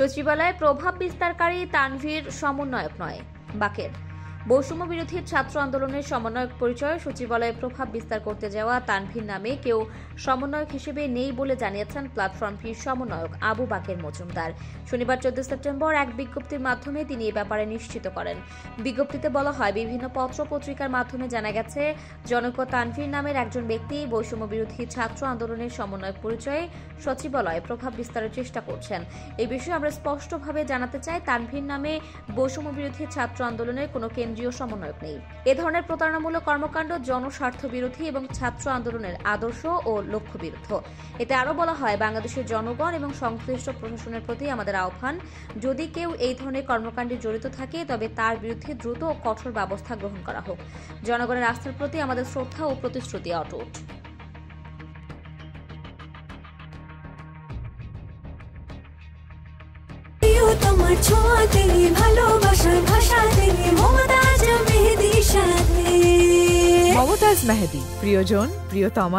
সচিবালয়ে প্রভাব বিস্তারকারী তানভীর সমন্বয়ক নয়। বাকের বৈষম্য বিরোধী ছাত্র আন্দোলনের সমন্বয়ক পরিচয়ে সচিবালয়ে প্রভাব বিস্তার করতে যাওয়া তানভীর নামে কেউ সমন্বয়ক হিসেবে নেই বলে জানিয়েছেন প্ল্যাটফর্মটির সমন্বয়ক আবু বাকের মজুমদার। শনিবার 14 সেপ্টেম্বর এক বিজ্ঞপ্তির মাধ্যমে তিনি এ ব্যাপারে নিশ্চিত করেন। বিজ্ঞপ্তিতে বলা হয়, বিভিন্ন পত্র পত্রিকার মাধ্যমে জানা গেছে জনৈক তানভীর নামের একজন ব্যক্তি বৈষম্য বিরোধী ছাত্র আন্দোলনের সমন্বয়ক পরিচয়ে সচিবালয়ে প্রভাব বিস্তারের চেষ্টা করছেন। এই বিষয়ে আমরা স্পষ্টভাবে জানাতে চাই, তানভীর নামে বৈষম্য বিরোধী ছাত্র আন্দোলনের কোনো কেন্দ্রীয় সমন্বয়ক নেই। এ ধরনের প্রতারণামূলক কর্মকাণ্ড জনস্বার্থ বিরোধী এবং ছাত্র আন্দোলনের আদর্শ ও লক্ষ্য বিরুদ্ধ। এতে আরও বলা হয়, বাংলাদেশের জনগণ এবং সংশ্লিষ্ট প্রশাসনের প্রতি আমাদের আহ্বান, যদি কেউ এই ধরনের কর্মকাণ্ডে জড়িত থাকে তবে তার বিরুদ্ধে দ্রুত ও কঠোর ব্যবস্থা গ্রহণ করা হোক। জনগণের আস্থার প্রতি আমাদের শ্রদ্ধা ও প্রতিশ্রুতি অটুট। তোমার ছোঁয়াতে ভালোবাসার ভাষাতে মমতাজ মেহেদীর সাথে। মমতাজ মেহেদী, প্রিয়জন প্রিয়তমা।